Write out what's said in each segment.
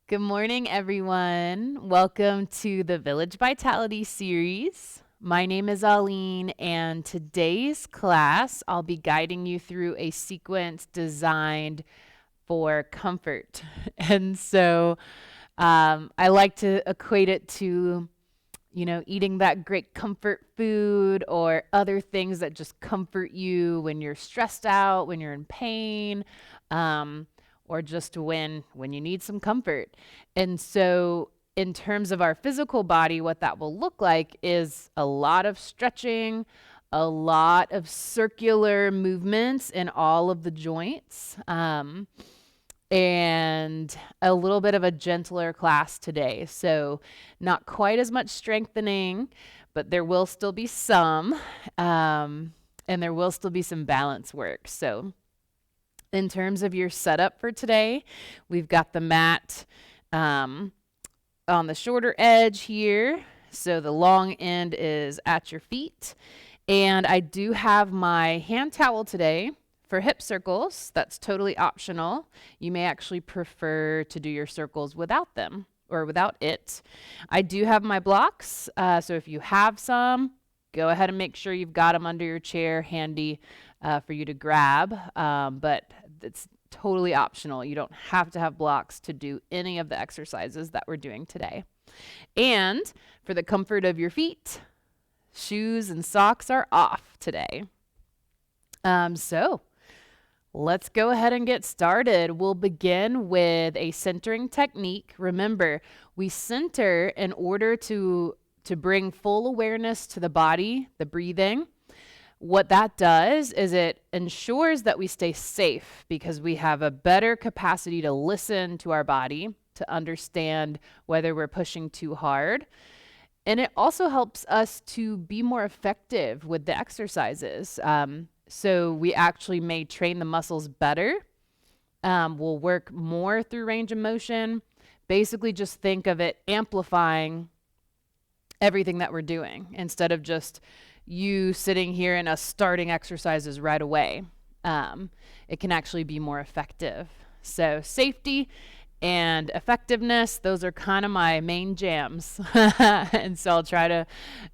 Good morning, everyone. Welcome to the Village Vitality series. My name is Aline, and today's class, I'll be guiding you through a sequence designed for comfort. And so I like to equate it to, eating that great comfort food or other things that just comfort you when you're stressed out, when you're in pain. Or just when you need some comfort. And so in terms of our physical body, what that will look like is a lot of stretching, a lot of circular movements in all of the joints, and a little bit of a gentler class today. So not quite as much strengthening, but there will still be some, and there will still be some balance work. So in terms of your setup for today, we've got the mat on the shorter edge here. So the long end is at your feet. And I do have my hand towel today for hip circles. That's totally optional. You may actually prefer to do your circles without them or without it. I do have my blocks. So if you have some, go ahead and make sure you've got them under your chair handy for you to grab. But it's totally optional. You don't have to have blocks to do any of the exercises that we're doing today. And for the comfort of your feet, shoes and socks are off today. So let's go ahead and get started. We'll begin with a centering technique. Remember, we center in order to bring full awareness to the body, the breathing. What that does is it ensures that we stay safe because we have a better capacity to listen to our body, to understand whether we're pushing too hard. And it also helps us to be more effective with the exercises. So we actually may train the muscles better. We'll work more through range of motion. Basically, just think of it amplifying everything that we're doing instead of just you sitting here and us starting exercises right away. It can actually be more effective. So safety and effectiveness, those are kind of my main jams. And so I'll try to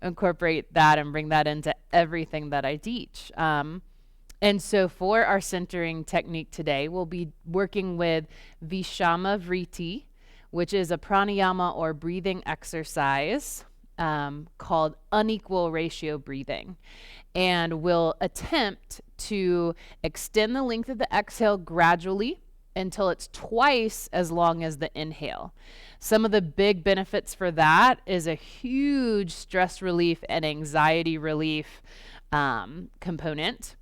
incorporate that and bring that into everything that I teach. And so for our centering technique today, we'll be working with Vishama Vriti, which is a pranayama or breathing exercise called unequal ratio breathing. And we'll attempt to extend the length of the exhale gradually until it's twice as long as the inhale. Some of the big benefits for that is a huge stress relief and anxiety relief component,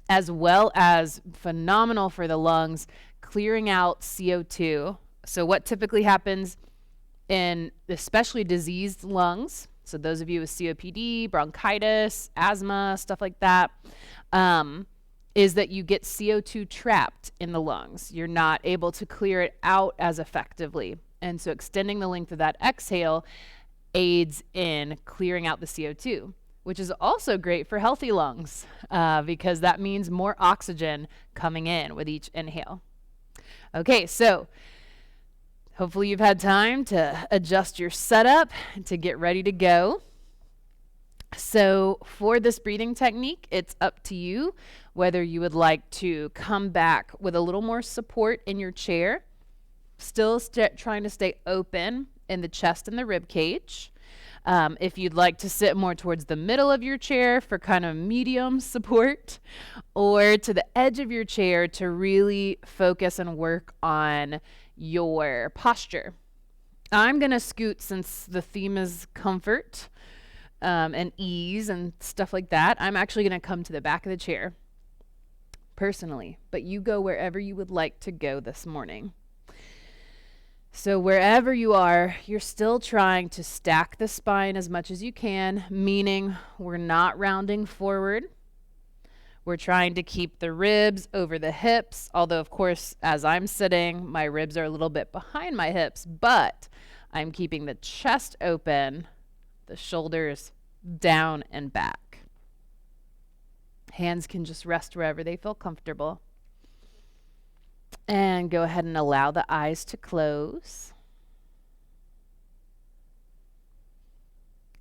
as well as phenomenal for the lungs, clearing out CO2. So what typically happens in especially diseased lungs, so those of you with COPD, bronchitis, asthma, stuff like that, is that you get CO2 trapped in the lungs. You're not able to clear it out as effectively. And so extending the length of that exhale aids in clearing out the CO2, which is also great for healthy lungs because that means more oxygen coming in with each inhale. Okay, so hopefully you've had time to adjust your setup to get ready to go. So for this breathing technique, it's up to you whether you would like to come back with a little more support in your chair, still trying to stay open in the chest and the rib cage. If you'd like to sit more towards the middle of your chair for kind of medium support, or to the edge of your chair to really focus and work on your posture. I'm going to scoot since the theme is comfort and ease and stuff like that. I'm actually going to come to the back of the chair personally, but you go wherever you would like to go this morning. So wherever you are, you're still trying to stack the spine as much as you can, meaning we're not rounding forward. We're trying to keep the ribs over the hips, although, of course, as I'm sitting, my ribs are a little bit behind my hips, but I'm keeping the chest open, the shoulders down and back. Hands can just rest wherever they feel comfortable. And go ahead and allow the eyes to close.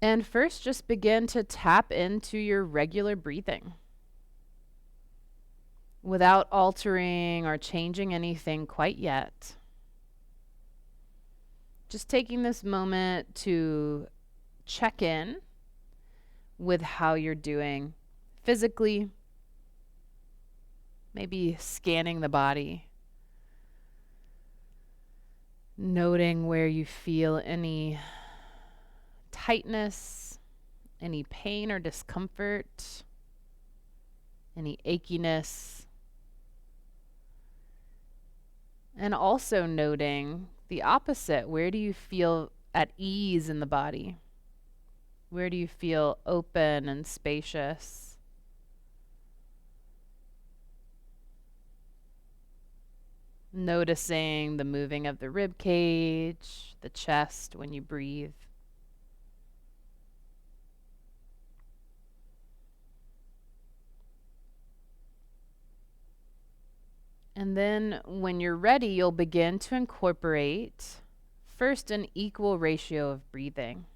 And first, just begin to tap into your regular breathing without altering or changing anything quite yet. Just taking this moment to check in with how you're doing physically, maybe scanning the body, noting where you feel any tightness, any pain or discomfort, any achiness, and also noting the opposite. Where do you feel at ease in the body? Where do you feel open and spacious? Noticing the moving of the rib cage, the chest when you breathe. And then when you're ready, you'll begin to incorporate first an equal ratio of breathing.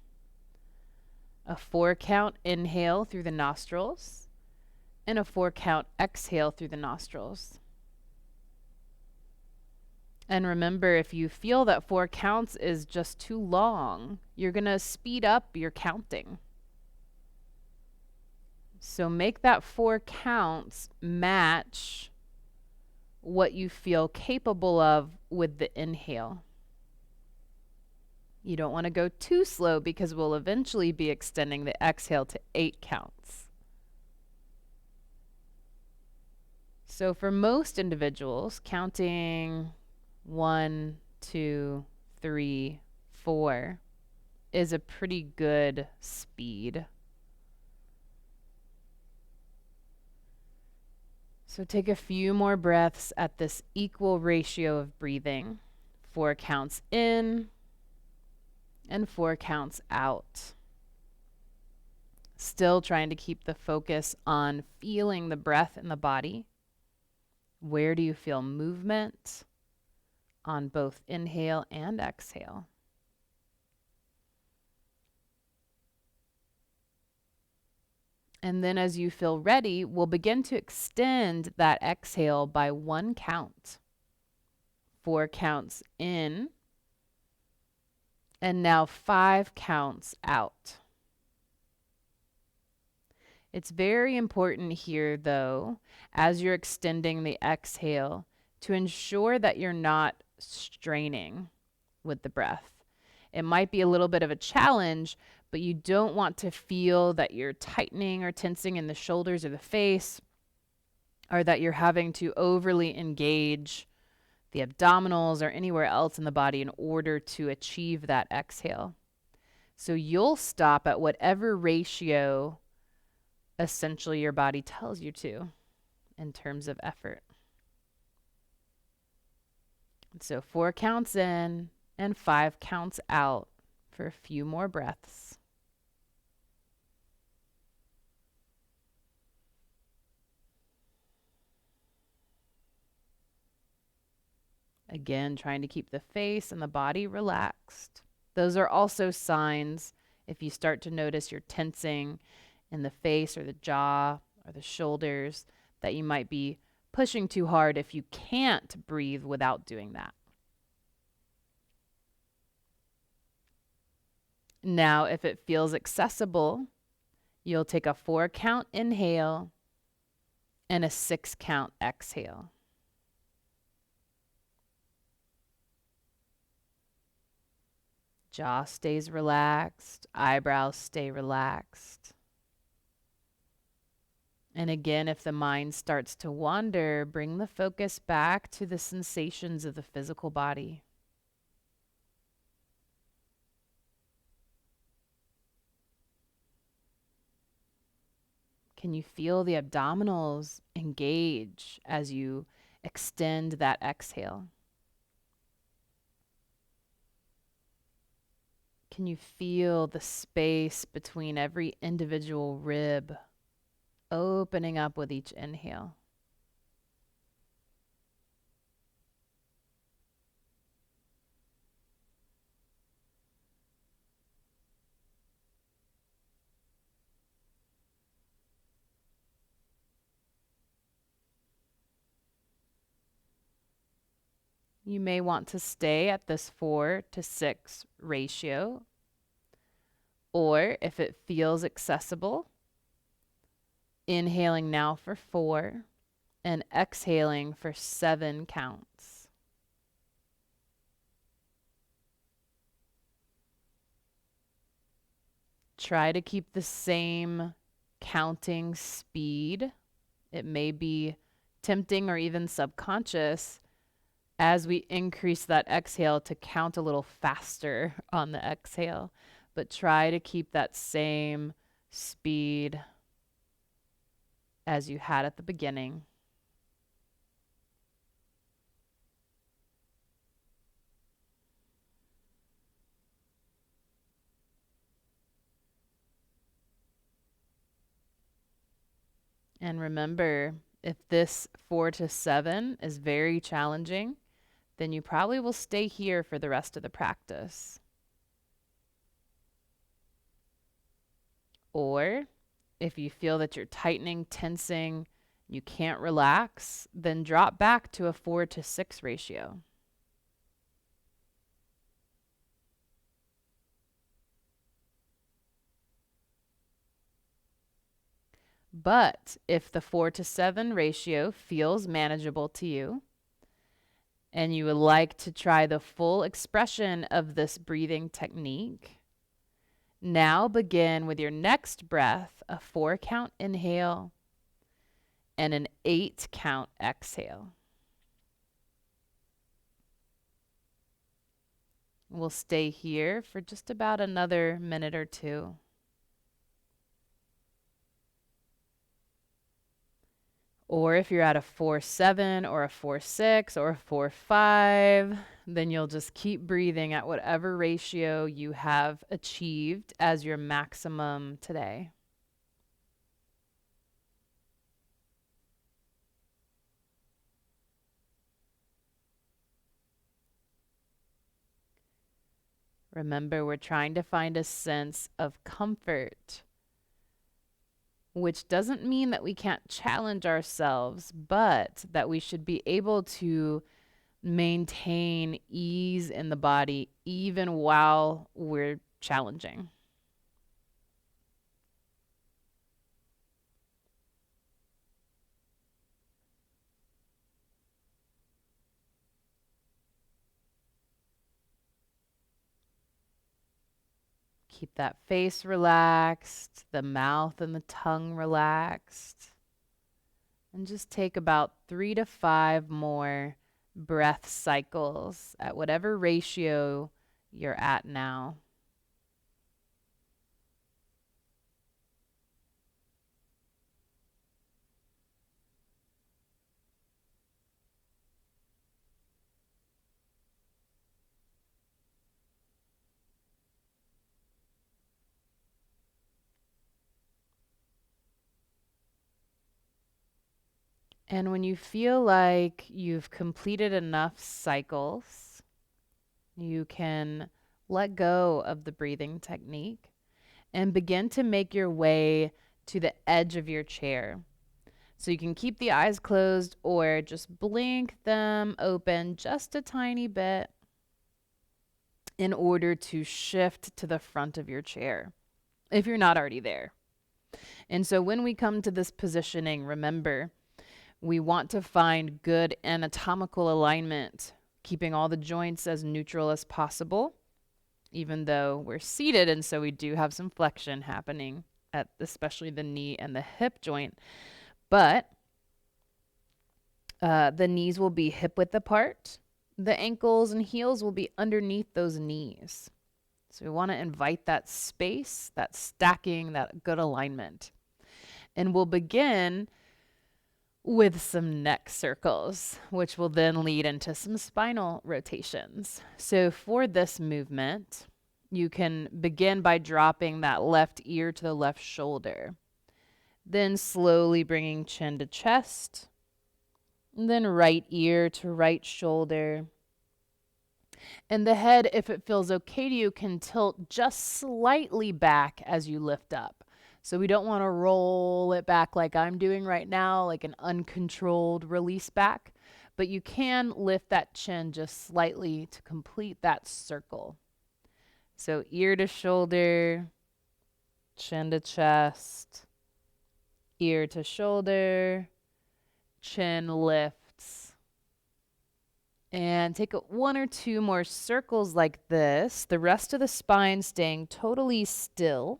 A 4-count inhale through the nostrils and a 4-count exhale through the nostrils. And remember, if you feel that 4 counts is just too long, you're going to speed up your counting. So make that 4 counts match what you feel capable of with the inhale. You don't want to go too slow because we'll eventually be extending the exhale to 8 counts. So for most individuals, counting 1, 2, 3, 4 is a pretty good speed. So take a few more breaths at this equal ratio of breathing. 4 counts in and 4 counts out. Still trying to keep the focus on feeling the breath in the body. Where do you feel movement on both inhale and exhale? And then as you feel ready, we'll begin to extend that exhale by 1 count. 4 counts in, and now 5 counts out. It's very important here, though, as you're extending the exhale, to ensure that you're not straining with the breath. It might be a little bit of a challenge, but you don't want to feel that you're tightening or tensing in the shoulders or the face, or that you're having to overly engage the abdominals or anywhere else in the body in order to achieve that exhale. So you'll stop at whatever ratio essentially your body tells you to in terms of effort. So 4 counts in and 5 counts out for a few more breaths. Again, trying to keep the face and the body relaxed. Those are also signs, if you start to notice you're tensing in the face or the jaw or the shoulders, that you might be pushing too hard if you can't breathe without doing that. Now, if it feels accessible, you'll take a 4 count inhale and a 6 count exhale. Jaw stays relaxed, eyebrows stay relaxed. And again, if the mind starts to wander, bring the focus back to the sensations of the physical body. Can you feel the abdominals engage as you extend that exhale? Can you feel the space between every individual rib opening up with each inhale? You may want to stay at this 4-to-6 ratio, or if it feels accessible, inhaling now for 4 and exhaling for 7 counts. Try to keep the same counting speed. It may be tempting or even subconscious as we increase that exhale to count a little faster on the exhale, but try to keep that same speed as you had at the beginning. And remember, if this 4-to-7 is very challenging, then you probably will stay here for the rest of the practice. Or if you feel that you're tightening, tensing, you can't relax, then drop back to a 4-to-6 ratio. But if the 4-to-7 ratio feels manageable to you, and you would like to try the full expression of this breathing technique, now begin with your next breath, a 4-count inhale and an 8-count exhale. We'll stay here for just about another minute or two. Or if you're at a 4-7 or a 4-6 or a 4-5, then you'll just keep breathing at whatever ratio you have achieved as your maximum today. Remember, we're trying to find a sense of comfort, which doesn't mean that we can't challenge ourselves, but that we should be able to maintain ease in the body even while we're challenging. Keep that face relaxed, the mouth and the tongue relaxed. And just take about 3 to 5 more breath cycles at whatever ratio you're at now. And when you feel like you've completed enough cycles, you can let go of the breathing technique and begin to make your way to the edge of your chair. So you can keep the eyes closed or just blink them open just a tiny bit in order to shift to the front of your chair if you're not already there. And so when we come to this positioning, remember, we want to find good anatomical alignment, keeping all the joints as neutral as possible, even though we're seated, and so we do have some flexion happening at especially the knee and the hip joint. But the knees will be hip width apart. The ankles and heels will be underneath those knees. So we want to invite that space, that stacking, that good alignment. And we'll begin with some neck circles, which will then lead into some spinal rotations. So for this movement, you can begin by dropping that left ear to the left shoulder, then slowly bringing chin to chest, and then right ear to right shoulder. And the head, if it feels okay to you, can tilt just slightly back as you lift up. So we don't want to roll it back like I'm doing right now, like an uncontrolled release back, but you can lift that chin just slightly to complete that circle. So ear to shoulder, chin to chest, ear to shoulder, chin lifts. And take one or two more circles like this, the rest of the spine staying totally still.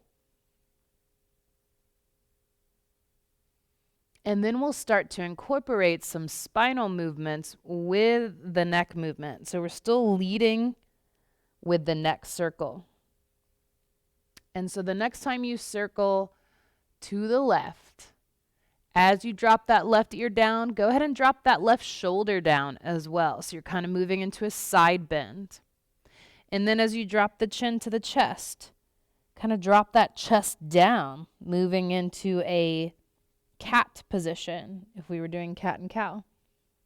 And then we'll start to incorporate some spinal movements with the neck movement. So we're still leading with the neck circle. And so the next time you circle to the left, as you drop that left ear down, go ahead and drop that left shoulder down as well. So you're kind of moving into a side bend. And then as you drop the chin to the chest, kind of drop that chest down, moving into a cat position if we were doing cat and cow.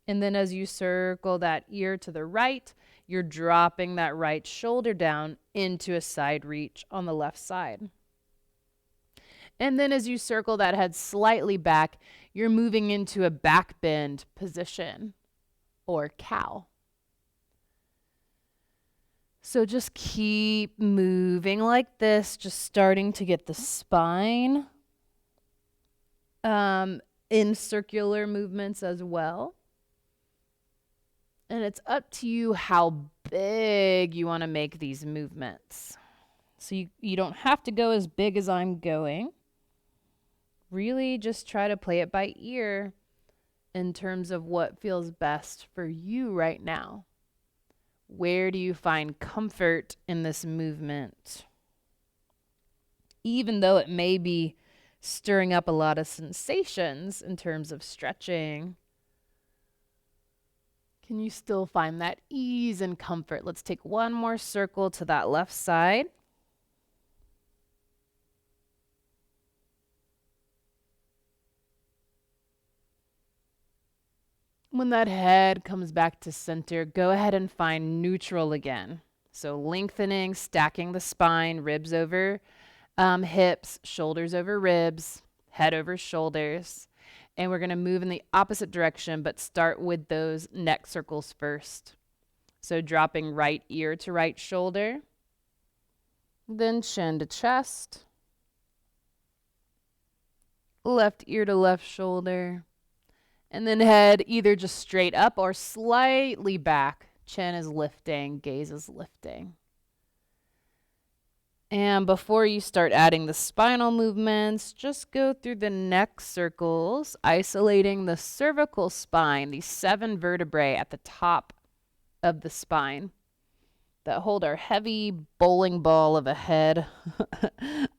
And then as you circle that ear to the right, you're dropping that right shoulder down into a side reach on the left side. And then as you circle that head slightly back, you're moving into a back bend position or cow. So just keep moving like this, just starting to get the spine in circular movements as well. And it's up to you how big you want to make these movements. So you don't have to go as big as I'm going. Really just try to play it by ear in terms of what feels best for you right now. Where do you find comfort in this movement? Even though it may be stirring up a lot of sensations in terms of stretching, can you still find that ease and comfort? Let's take one more circle to that left side. When that head comes back to center, go ahead and find neutral again. So lengthening, stacking the spine, ribs over hips, shoulders over ribs, head over shoulders. And we're going to move in the opposite direction, but start with those neck circles first. So dropping right ear to right shoulder, then chin to chest, left ear to left shoulder, and then head either just straight up or slightly back. Chin is lifting, gaze is lifting. And before you start adding the spinal movements, just go through the neck circles, isolating the cervical spine, these 7 vertebrae at the top of the spine that hold our heavy bowling ball of a head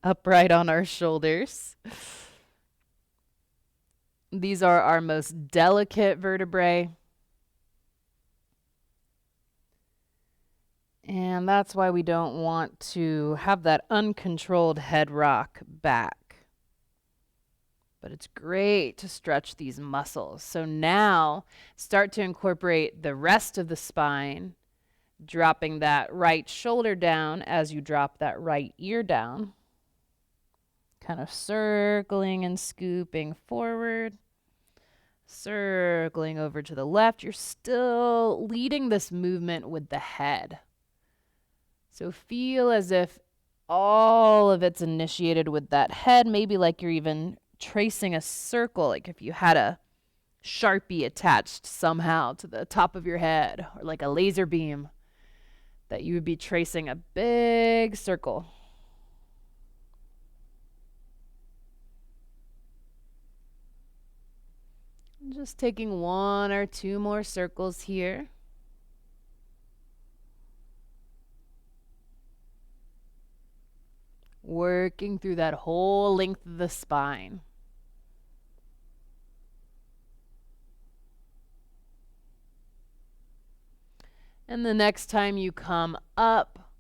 upright on our shoulders. These are our most delicate vertebrae. And that's why we don't want to have that uncontrolled head rock back. But it's great to stretch these muscles. So now start to incorporate the rest of the spine, dropping that right shoulder down as you drop that right ear down. Kind of circling and scooping forward. Circling over to the left. You're still leading this movement with the head. So feel as if all of it's initiated with that head, maybe like you're even tracing a circle, like if you had a Sharpie attached somehow to the top of your head, or like a laser beam, that you would be tracing a big circle. Just taking 1 or 2 more circles here. Working through that whole length of the spine. And the next time you come up,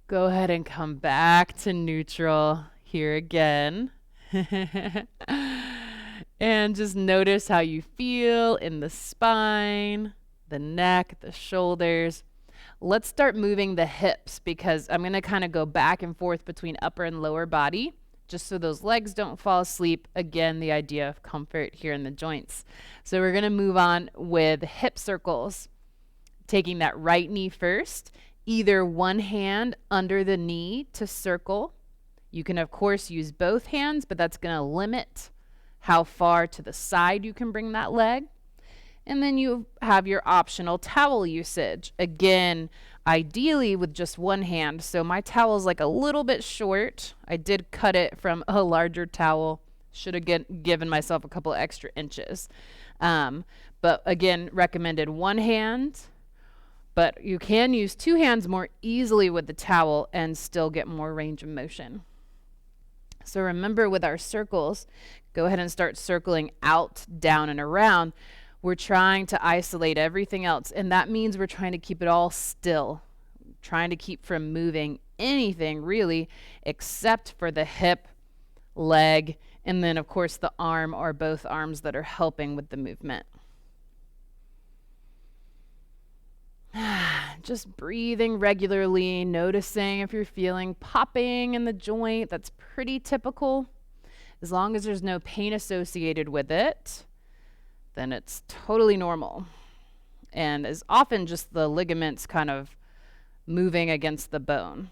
go ahead and come back to neutral here again. And just notice how you feel in the spine, the neck, the shoulders. Let's start moving the hips because I'm going to kind of go back and forth between upper and lower body just so those legs don't fall asleep. Again, the idea of comfort here in the joints. So we're going to move on with hip circles. Taking that right knee first, either one hand under the knee to circle. You can, of course, use both hands, but that's going to limit how far to the side you can bring that leg. And then you have your optional towel usage. Again, ideally with just one hand. So my towel is like a little bit short. I did cut it from a larger towel. Should have given myself a couple extra inches. But again, recommended one hand. But you can use two hands more easily with the towel and still get more range of motion. So remember with our circles, go ahead and start circling out, down, and around. We're trying to isolate everything else, and that means we're trying to keep it all still, trying to keep from moving anything really except for the hip, leg, and then of course the arm or both arms that are helping with the movement. Just breathing regularly, noticing if you're feeling popping in the joint. That's pretty typical. As long as there's no pain associated with it, then it's totally normal. And is often just the ligaments kind of moving against the bone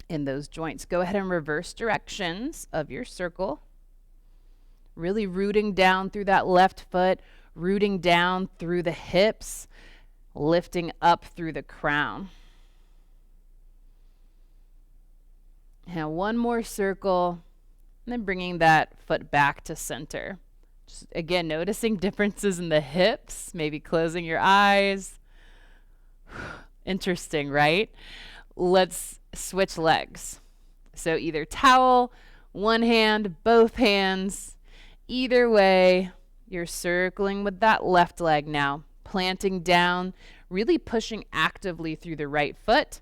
in those joints. Go ahead and reverse directions of your circle. Really rooting down through that left foot, rooting down through the hips, lifting up through the crown. And one more circle, and then bringing that foot back to center. Just again, noticing differences in the hips, maybe closing your eyes. Interesting, right? Let's switch legs. So either towel, one hand, both hands. Either way, you're circling with that left leg now. Planting down, really pushing actively through the right foot,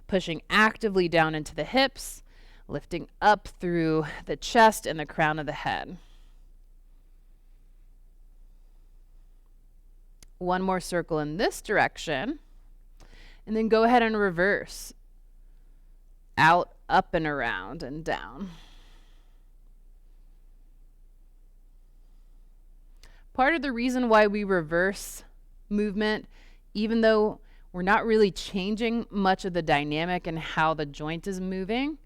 pushing actively down into the hips, lifting up through the chest and the crown of the head. One more circle in this direction, and then go ahead and reverse. Out, up, and around, and down. Part of the reason why we reverse movement, even though we're not really changing much of the dynamic and how the joint is moving,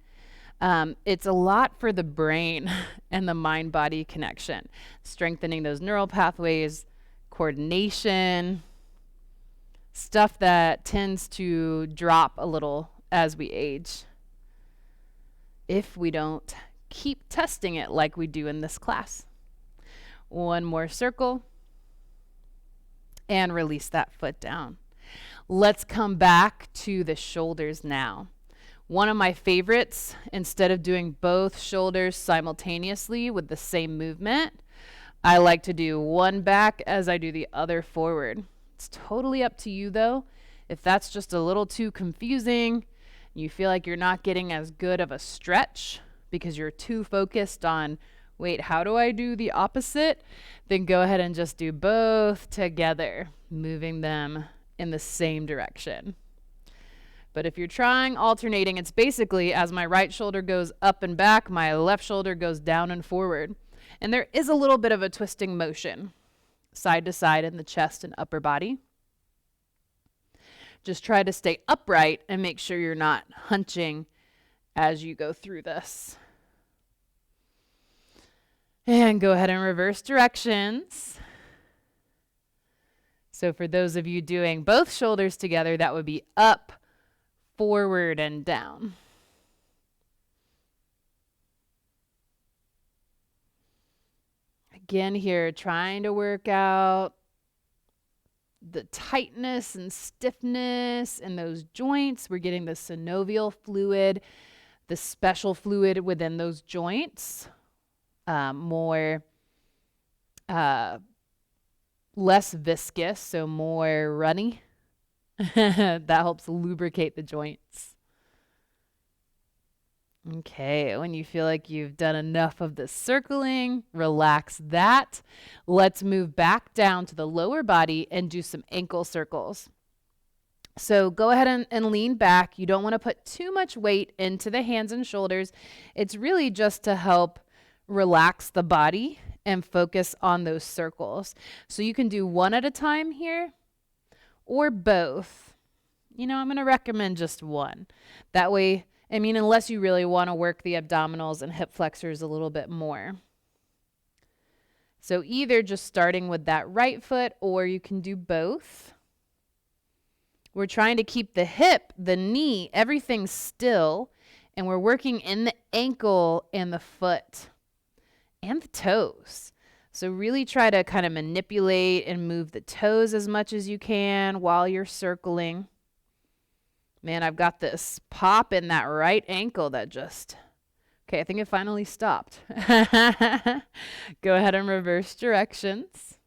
it's a lot for the brain and the mind-body connection, strengthening those neural pathways, coordination, stuff that tends to drop a little as we age if we don't keep testing it like we do in this class. One more circle. And release that foot down. Let's come back to the shoulders now. One of my favorites, instead of doing both shoulders simultaneously with the same movement, I like to do one back as I do the other forward. It's totally up to you though. If that's just a little too confusing, you feel like you're not getting as good of a stretch because you're too focused on, wait, how do I do the opposite? Then go ahead and just do both together, moving them in the same direction. But if you're trying alternating, it's basically as my right shoulder goes up and back, my left shoulder goes down and forward. And there is a little bit of a twisting motion, side to side in the chest and upper body. Just try to stay upright and make sure you're not hunching as you go through this. And go ahead and reverse directions. So for those of you doing both shoulders together, that would be up, forward, and down. Again here, trying to work out the tightness and stiffness in those joints. We're getting the synovial fluid, the special fluid within those joints. Less viscous, so more runny. That helps lubricate the joints. Okay, when you feel like you've done enough of the circling, relax that. Let's move back down to the lower body and do some ankle circles. So go ahead and lean back. You don't want to put too much weight into the hands and shoulders. It's really just to help relax the body and focus on those circles. So you can do one at a time here or both. You know, I'm going to recommend just one. That way, I mean, unless you really want to work the abdominals and hip flexors a little bit more. So either just starting with that right foot, or you can do both. We're trying to keep the hip, the knee, everything still, and we're working in the ankle and the foot and the toes. So really try to kind of manipulate and move the toes as much as you can while you're circling. Man, I've got this pop in that right ankle that just... Okay, I think it finally stopped. Go ahead and reverse directions.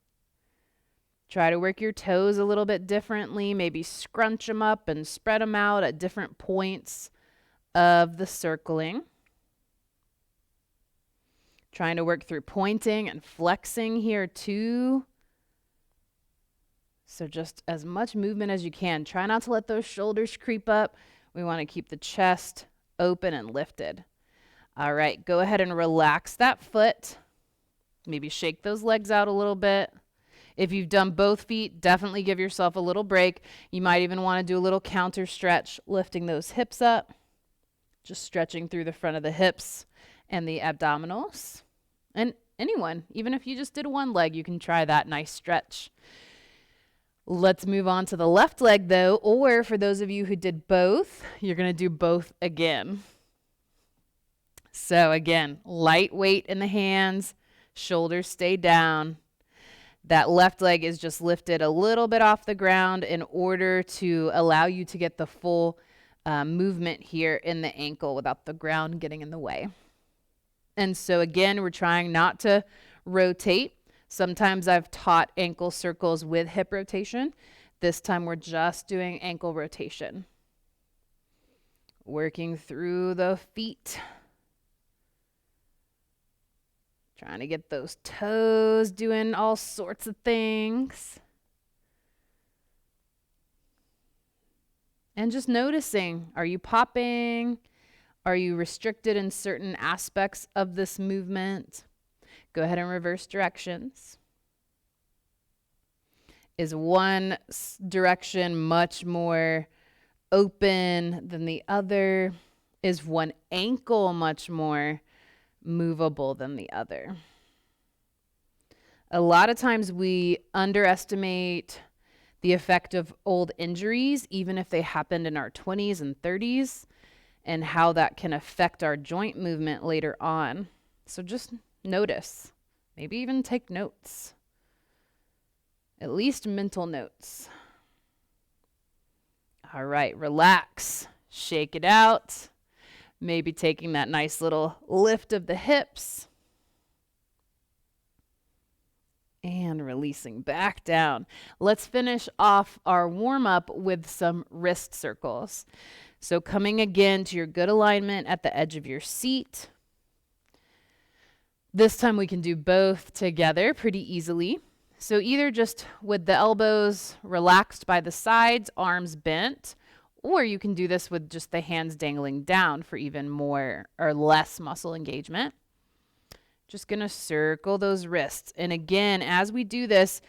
Try to work your toes a little bit differently. Maybe scrunch them up and spread them out at different points of the circling. Trying to work through pointing and flexing here too. So just as much movement as you can. Try not to let those shoulders creep up. We want to keep the chest open and lifted. All right, go ahead and relax that foot. Maybe shake those legs out a little bit. If you've done both feet, definitely give yourself a little break. You might even want to do a little counter stretch, lifting those hips up, just stretching through the front of the hips and the abdominals. And anyone, even if you just did one leg, you can try that nice stretch. Let's move on to the left leg though, or for those of you who did both, you're going to do both again. So again, light weight in the hands, shoulders stay down. That left leg is just lifted a little bit off the ground in order to allow you to get the full movement here in the ankle without the ground getting in the way. And so again, we're trying not to rotate. Sometimes I've taught ankle circles with hip rotation. This time we're just doing ankle rotation. Working through the feet. Trying to get those toes doing all sorts of things. And just noticing, are you popping? Are you restricted in certain aspects of this movement? Go ahead and reverse directions. Is one direction much more open than the other? Is one ankle much more movable than the other? A lot of times we underestimate the effect of old injuries, even if they happened in our 20s and 30s, and how that can affect our joint movement later on. So just notice, maybe even take notes, at least mental notes. All right, relax, shake it out. Maybe taking that nice little lift of the hips and releasing back down. Let's finish off our warm-up with some wrist circles. So coming again to your good alignment at the edge of your seat. This time we can do both together pretty easily. So either just with the elbows relaxed by the sides, arms bent, or you can do this with just the hands dangling down for even more or less muscle engagement. Just gonna circle those wrists. And again, as we do this,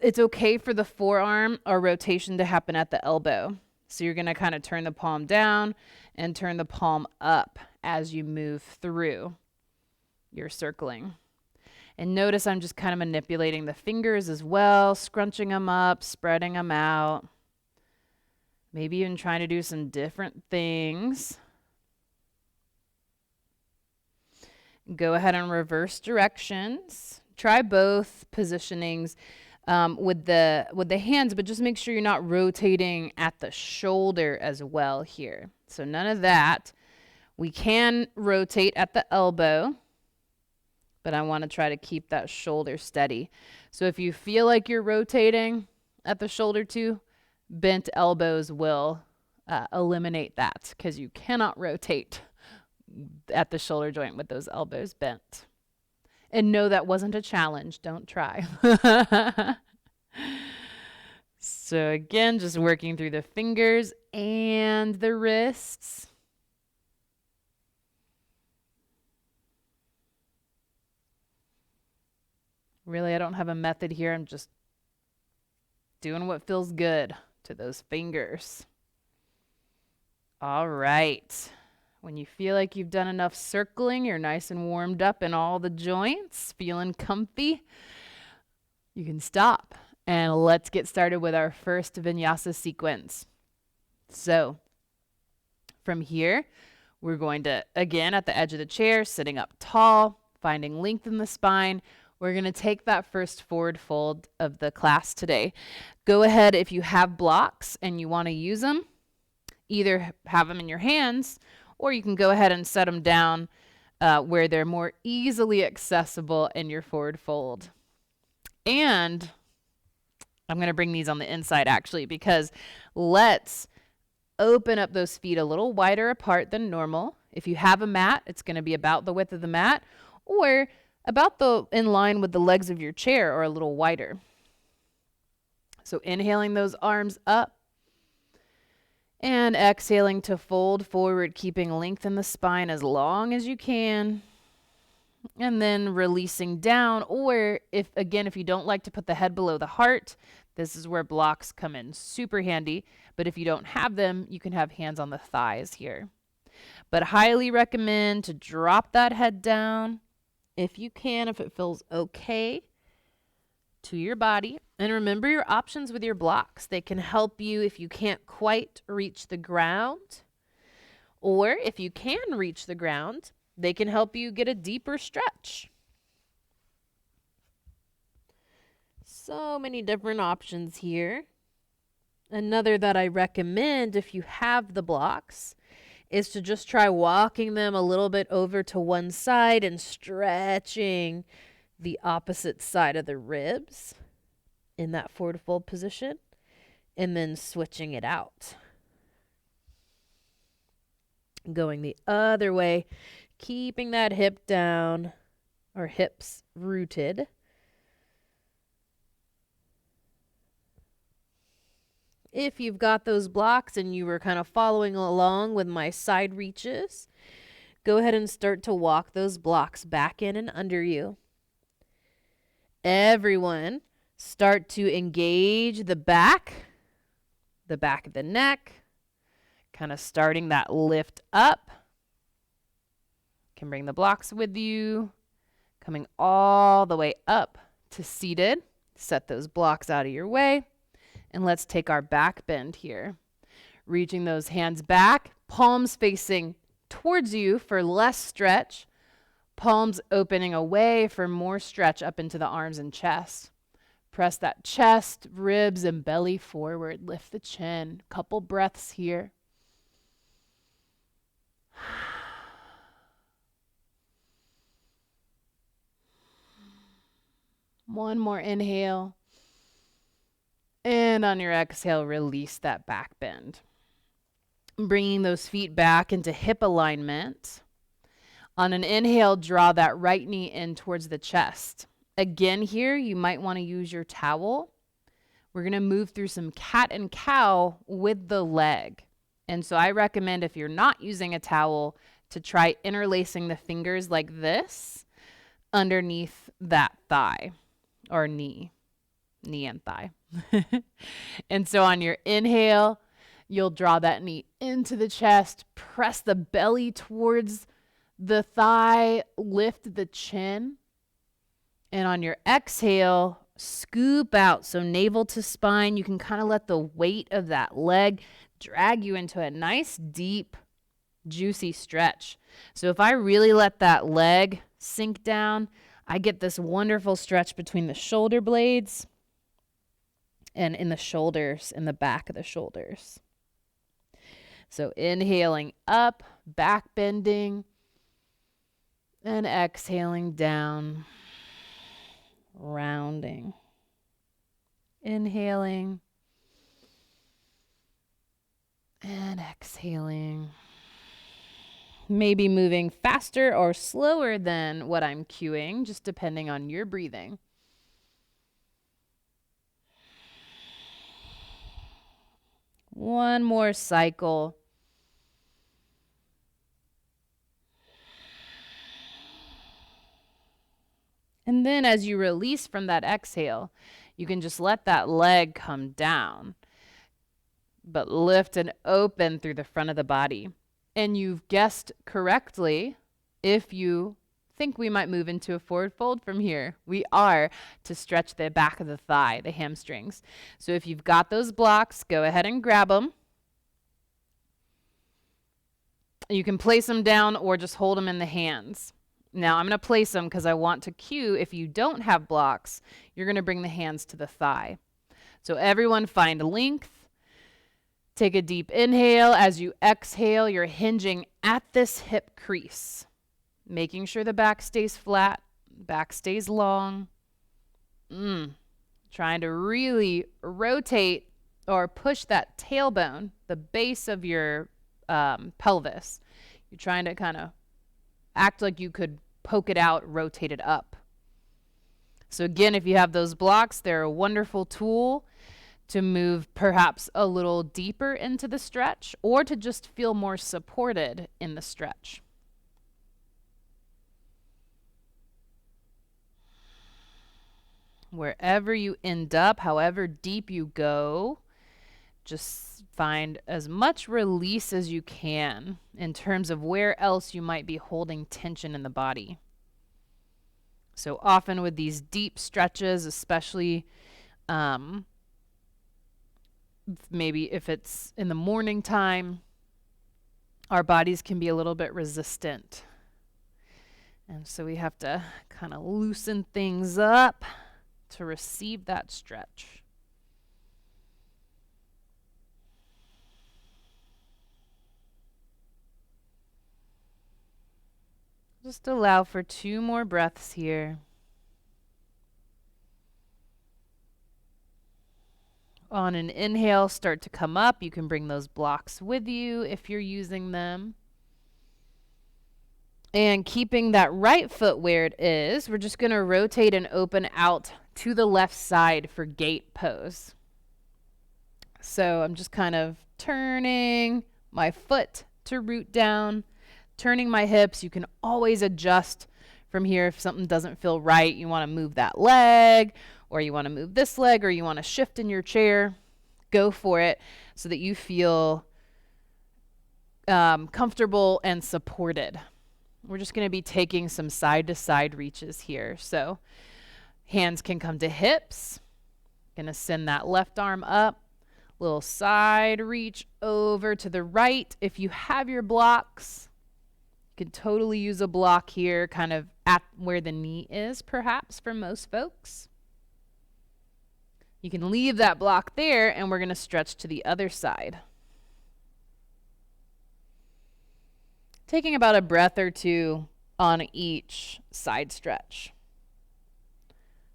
it's okay for the forearm or rotation to happen at the elbow. So you're gonna kind of turn the palm down and turn the palm up as you move through your circling. And notice I'm just kind of manipulating the fingers as well, scrunching them up, spreading them out. Maybe even trying to do some different things. Go ahead and reverse directions. Try both positionings with the hands, but just make sure you're not rotating at the shoulder as well here. So none of that. We can rotate at the elbow, but I want to try to keep that shoulder steady. So if you feel like you're rotating at the shoulder too, bent elbows will eliminate that, because you cannot rotate at the shoulder joint with those elbows bent. And no, that wasn't a challenge. Don't try. So again, just working through the fingers and the wrists. Really, I don't have a method here. I'm just doing what feels good to those fingers. All right. When you feel like you've done enough circling, you're nice and warmed up in all the joints, feeling comfy, you can stop. And let's get started with our first vinyasa sequence. So from here, we're going to, again, at the edge of the chair, sitting up tall, finding length in the spine. We're going to take that first forward fold of the class today. Go ahead, if you have blocks and you want to use them, either have them in your hands or you can go ahead and set them down where they're more easily accessible in your forward fold. And I'm going to bring these on the inside actually, because let's open up those feet a little wider apart than normal. If you have a mat, it's going to be about the width of the mat or about in line with the legs of your chair or a little wider. So inhaling those arms up and exhaling to fold forward, keeping length in the spine as long as you can. And then releasing down, or if you don't like to put the head below the heart, this is where blocks come in super handy. But if you don't have them, you can have hands on the thighs here. But highly recommend to drop that head down if you can, if it feels okay to your body. And remember your options with your blocks. They can help you if you can't quite reach the ground, or if you can reach the ground, they can help you get a deeper stretch. So many different options here. Another that I recommend if you have the blocks is to just try walking them a little bit over to one side and stretching the opposite side of the ribs in that forward fold position, and then switching it out. Going the other way, keeping that hip down or hips rooted. If you've got those blocks and you were kind of following along with my side reaches, go ahead and start to walk those blocks back in and under you. Everyone, start to engage the back of the neck, kind of starting that lift up. Can bring the blocks with you, coming all the way up to seated. Set those blocks out of your way. And let's take our back bend here. Reaching those hands back, palms facing towards you for less stretch, palms opening away for more stretch up into the arms and chest. Press that chest, ribs, and belly forward. Lift the chin. Couple breaths here. One more inhale. And on your exhale, release that back bend. Bringing those feet back into hip alignment. On an inhale, draw that right knee in towards the chest. Again here, you might want to use your towel. We're going to move through some cat and cow with the leg. And so I recommend, if you're not using a towel, to try interlacing the fingers like this underneath that thigh or knee and thigh. And so on your inhale, you'll draw that knee into the chest, press the belly towards the thigh, lift the chin. And on your exhale, scoop out. So navel to spine, you can kind of let the weight of that leg drag you into a nice, deep, juicy stretch. So if I really let that leg sink down, I get this wonderful stretch between the shoulder blades and in the shoulders, in the back of the shoulders. So inhaling up, back bending, and exhaling down, rounding. Inhaling and exhaling. Maybe moving faster or slower than what I'm cueing, just depending on your breathing. One more cycle. And then as you release from that exhale, you can just let that leg come down, but lift and open through the front of the body. And you've guessed correctly, if you think we might move into a forward fold from here, we are, to stretch the back of the thigh, the hamstrings. So if you've got those blocks, go ahead and grab them. You can place them down or just hold them in the hands. Now I'm going to place them because I want to cue, if you don't have blocks, you're going to bring the hands to the thigh. So everyone find length. Take a deep inhale. As you exhale, you're hinging at this hip crease, making sure the back stays flat, back stays long. Trying to really rotate or push that tailbone, the base of your pelvis. You're trying to kind of act like you could poke it out, rotate it up. So again, if you have those blocks, they're a wonderful tool to move perhaps a little deeper into the stretch or to just feel more supported in the stretch. Wherever you end up, however deep you go, just find as much release as you can in terms of where else you might be holding tension in the body. So often with these deep stretches, especially maybe if it's in the morning time, our bodies can be a little bit resistant. And so we have to kind of loosen things up to receive that stretch. Just allow for 2 more breaths here. On an inhale, start to come up. You can bring those blocks with you if you're using them. And keeping that right foot where it is, we're just going to rotate and open out to the left side for gate pose. So I'm just kind of turning my foot to root down, turning my hips. You can always adjust from here if something doesn't feel right. You want to move that leg, or you want to move this leg, or you want to shift in your chair. Go for it so that you feel comfortable and supported. We're just going to be taking some side-to-side reaches here. So hands can come to hips. Going to send that left arm up. Little side reach over to the right. If you have your blocks, you can totally use a block here, kind of at where the knee is, perhaps, for most folks. You can leave that block there, and we're going to stretch to the other side. Taking about a breath or 2 on each side stretch.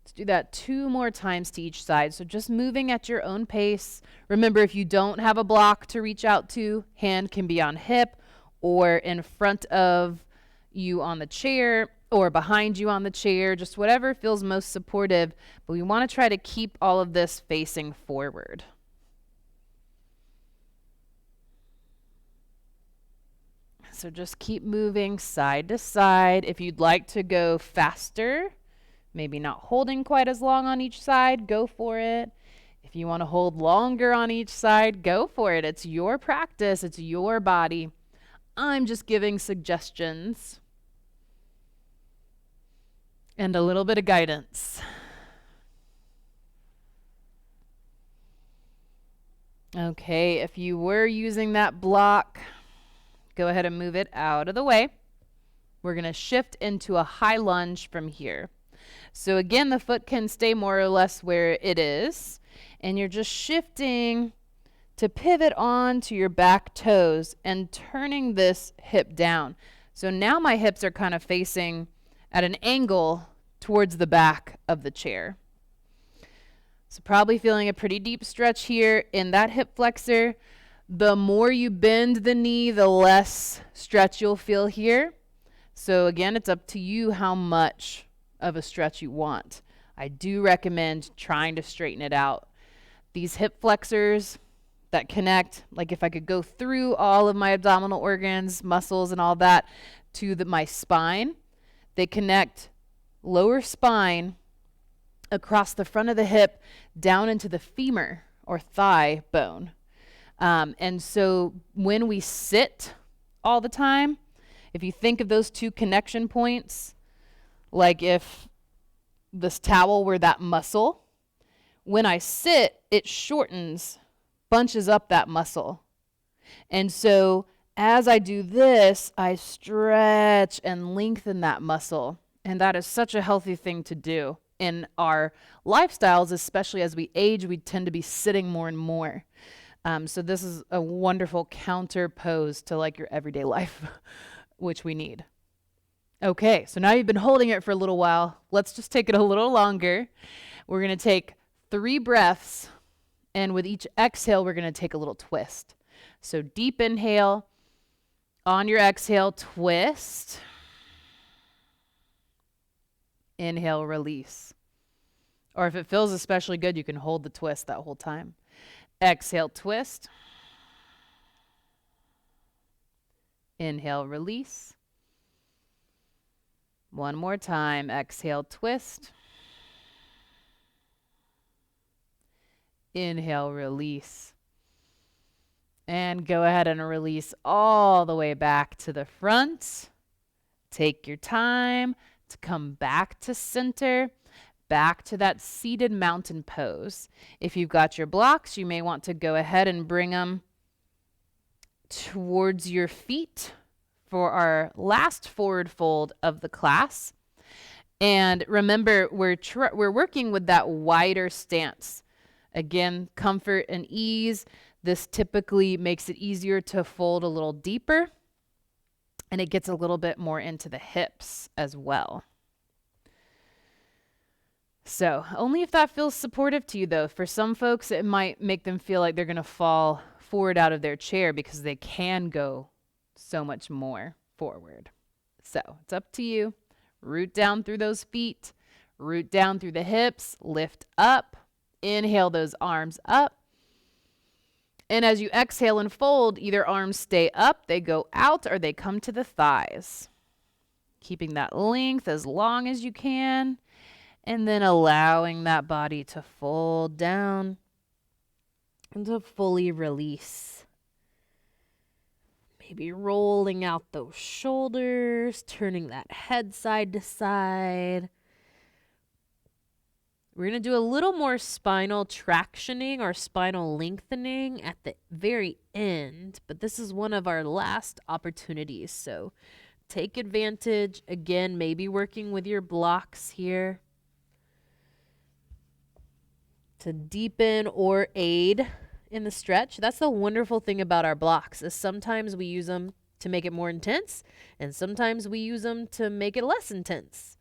Let's do that 2 more times to each side. So just moving at your own pace. Remember, if you don't have a block to reach out to, hand can be on hip or in front of you on the chair or behind you on the chair, just whatever feels most supportive. But we want to try to keep all of this facing forward. So just keep moving side to side. If you'd like to go faster, maybe not holding quite as long on each side, go for it. If you want to hold longer on each side, go for it. It's your practice. It's your body. I'm just giving suggestions and a little bit of guidance. Okay, if you were using that block, go ahead and move it out of the way. We're going to shift into a high lunge from here. So again, the foot can stay more or less where it is, and you're just shifting to pivot on to your back toes and turning this hip down. So now my hips are kind of facing at an angle towards the back of the chair. So probably feeling a pretty deep stretch here in that hip flexor. The more you bend the knee, the less stretch you'll feel here. So again, it's up to you how much of a stretch you want. I do recommend trying to straighten it out. These hip flexors, that connect, like if I could go through all of my abdominal organs, muscles, and all that to my spine, they connect lower spine across the front of the hip down into the femur or thigh bone. And so when we sit all the time, if you think of those two connection points, like if this towel were that muscle, when I sit, it shortens, bunches up that muscle. And so as I do this, I stretch and lengthen that muscle. And that is such a healthy thing to do. In our lifestyles, especially as we age, we tend to be sitting more and more. So this is a wonderful counter pose to like your everyday life, which we need. Okay, so now you've been holding it for a little while. Let's just take it a little longer. We're going to take 3 breaths, and with each exhale, we're going to take a little twist. So deep inhale. On your exhale, twist. Inhale, release. Or if it feels especially good, you can hold the twist that whole time. Exhale, twist. Inhale, release. One more time. Exhale, twist. Inhale, release. And go ahead and release all the way back to the front. Take your time to come back to center, back to that seated mountain pose. If you've got your blocks, you may want to go ahead and bring them towards your feet for our last forward fold of the class. And remember, we're working with that wider stance. Again, comfort and ease. This typically makes it easier to fold a little deeper, and it gets a little bit more into the hips as well. So only if that feels supportive to you, though. For some folks, it might make them feel like they're going to fall forward out of their chair because they can go so much more forward. So it's up to you. Root down through those feet, root down through the hips, lift up, inhale those arms up. And as you exhale and fold, either arms stay up, they go out, or they come to the thighs. Keeping that length as long as you can, and then allowing that body to fold down and to fully release. Maybe rolling out those shoulders, turning that head side to side. We're going to do a little more spinal tractioning or spinal lengthening at the very end, but this is one of our last opportunities. So take advantage. Again, maybe working with your blocks here to deepen or aid in the stretch. That's the wonderful thing about our blocks is sometimes we use them to make it more intense, and sometimes we use them to make it less intense.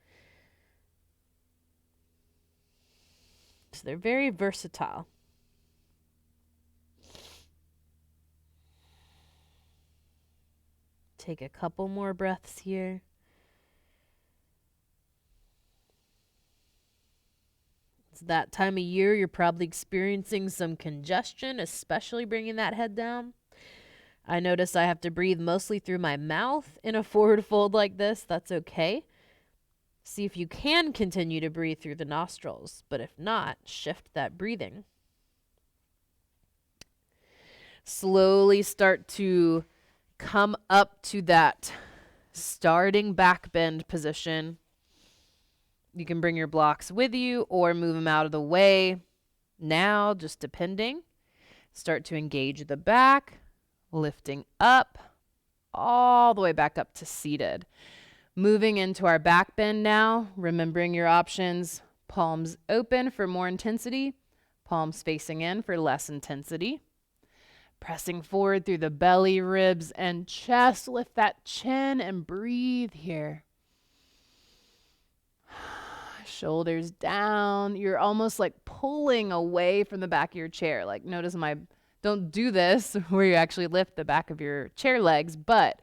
So they're very versatile. Take a couple more breaths here. It's that time of year you're probably experiencing some congestion, especially bringing that head down. I notice I have to breathe mostly through my mouth in a forward fold like this. That's okay. See if you can continue to breathe through the nostrils, but if not, shift that breathing. Slowly start to come up to that starting back bend position. You can bring your blocks with you or move them out of the way now, just depending. Start to engage the back, lifting up, all the way back up to seated. Moving into our back bend now, remembering your options. Palms open for more intensity, palms facing in for less intensity. Pressing forward through the belly, ribs, and chest. Lift that chin and breathe here. Shoulders down. You're almost like pulling away from the back of your chair. Like notice don't do this where you actually lift the back of your chair legs, but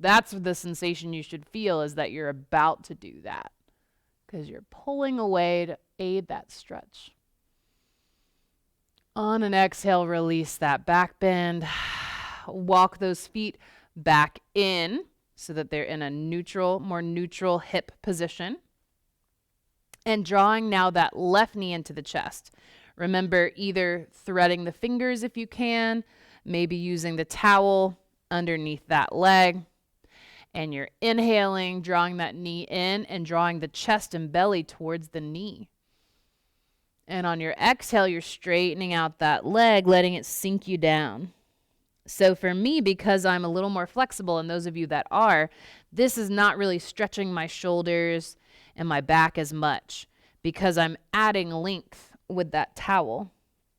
that's the sensation you should feel is that you're about to do that because you're pulling away to aid that stretch. On an exhale, release that back bend. Walk those feet back in so that they're in a neutral, more neutral hip position. And drawing now that left knee into the chest. Remember, either threading the fingers if you can, maybe using the towel underneath that leg. And you're inhaling, drawing that knee in and drawing the chest and belly towards the knee. And on your exhale, you're straightening out that leg, letting it sink you down. So for me, because I'm a little more flexible, and those of you that are, this is not really stretching my shoulders and my back as much because I'm adding length with that towel.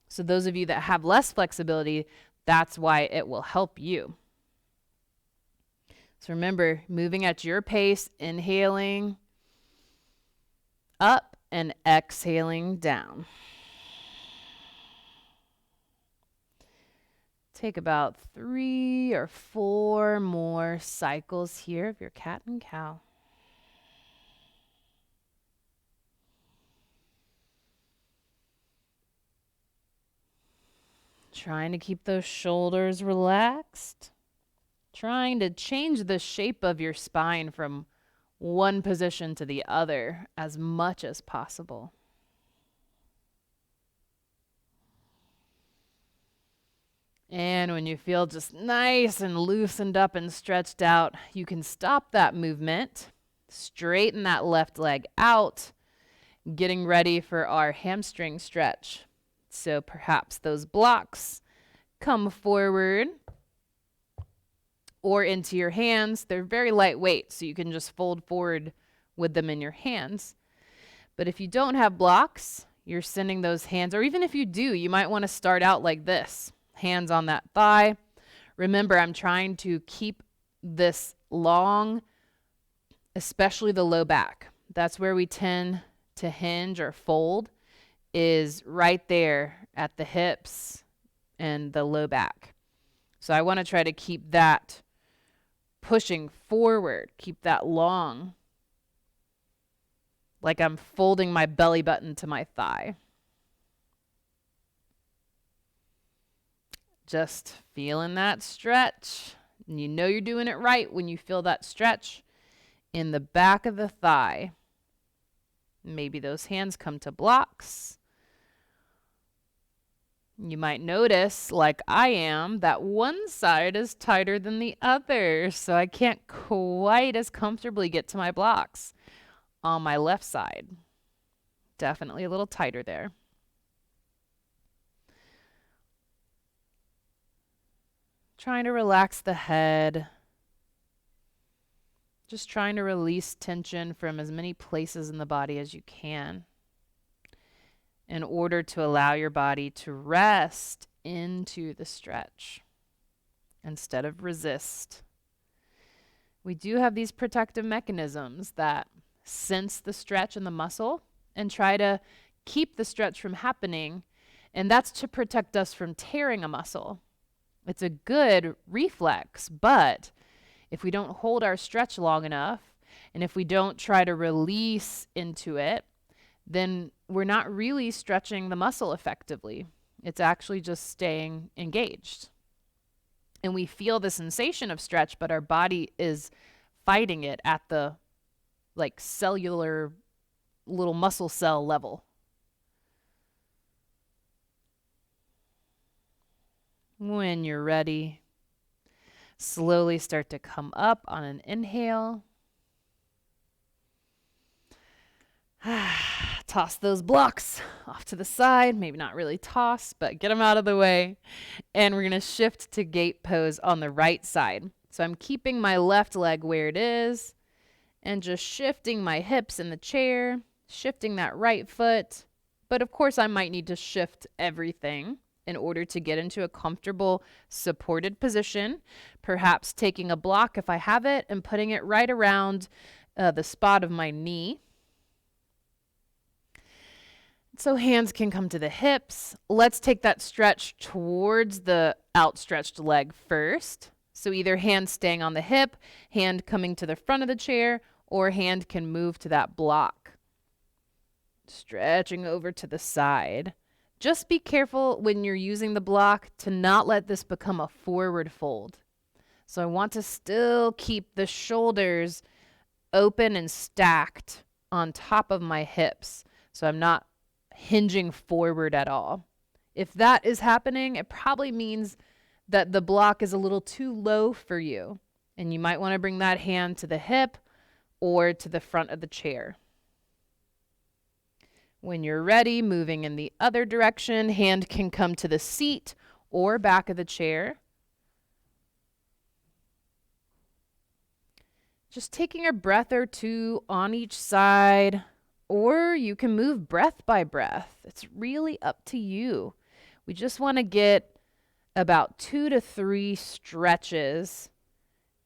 So those of you that have less flexibility, that's why it will help you. So remember, moving at your pace, inhaling up and exhaling down. Take about 3 or 4 more cycles here of your cat and cow. Trying to keep those shoulders relaxed. Trying to change the shape of your spine from one position to the other as much as possible. And when you feel just nice and loosened up and stretched out, you can stop that movement, straighten that left leg out, getting ready for our hamstring stretch. So perhaps those blocks come forward or into your hands. They're very lightweight, so you can just fold forward with them in your hands. But if you don't have blocks, you're sending those hands, or even if you do, you might want to start out like this. Hands on that thigh. Remember, I'm trying to keep this long, especially the low back. That's where we tend to hinge or fold, is right there at the hips and the low back. So I want to try to keep that pushing forward, keep that long, like I'm folding my belly button to my thigh. Just feeling that stretch. And you know you're doing it right when you feel that stretch in the back of the thigh. Maybe those hands come to blocks. You might notice, like I am, that one side is tighter than the other, so I can't quite as comfortably get to my blocks on my left side. Definitely a little tighter there. Trying to relax the head. Just trying to release tension from as many places in the body as you can in order to allow your body to rest into the stretch instead of resist. We do have these protective mechanisms that sense the stretch in the muscle and try to keep the stretch from happening, and that's to protect us from tearing a muscle. It's a good reflex, but if we don't hold our stretch long enough, and if we don't try to release into it, then we're not really stretching the muscle effectively. It's actually just staying engaged. And we feel the sensation of stretch, but our body is fighting it at the cellular little muscle cell level. When you're ready, slowly start to come up on an inhale. Toss those blocks off to the side. Maybe not really toss, but get them out of the way. And we're going to shift to gate pose on the right side. So I'm keeping my left leg where it is and just shifting my hips in the chair, shifting that right foot. But of course, I might need to shift everything in order to get into a comfortable supported position, perhaps taking a block if I have it and putting it right around the spot of my knee. So hands can come to the hips. Let's take that stretch towards the outstretched leg first. So either hand staying on the hip, hand coming to the front of the chair, or hand can move to that block. Stretching over to the side. Just be careful when you're using the block to not let this become a forward fold. So I want to still keep the shoulders open and stacked on top of my hips. So I'm not hinging forward at all. If that is happening, it probably means that the block is a little too low for you. And you might want to bring that hand to the hip or to the front of the chair. When you're ready, moving in the other direction, hand can come to the seat or back of the chair. Just taking a breath or two on each side, or you can move breath by breath. It's really up to you. We just want to get about 2 to 3 stretches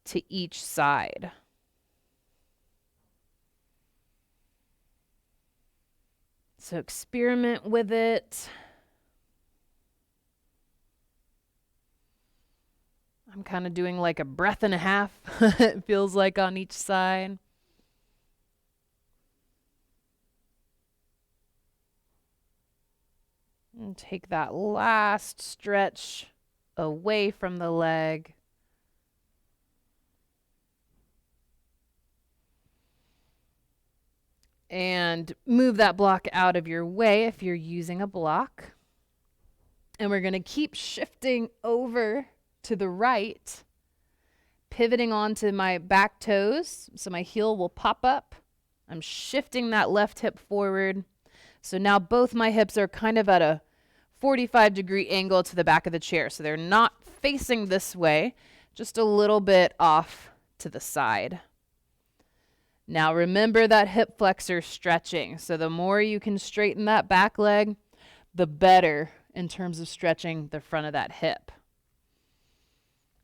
to each side. So experiment with it. I'm kind of doing like a breath and a half, it feels like, on each side. And take that last stretch away from the leg. And move that block out of your way if you're using a block. And we're going to keep shifting over to the right, pivoting onto my back toes, so my heel will pop up. I'm shifting that left hip forward. So now both my hips are kind of at a 45-degree angle to the back of the chair. So they're not facing this way, just a little bit off to the side. Now remember that hip flexor stretching. So the more you can straighten that back leg, the better in terms of stretching the front of that hip.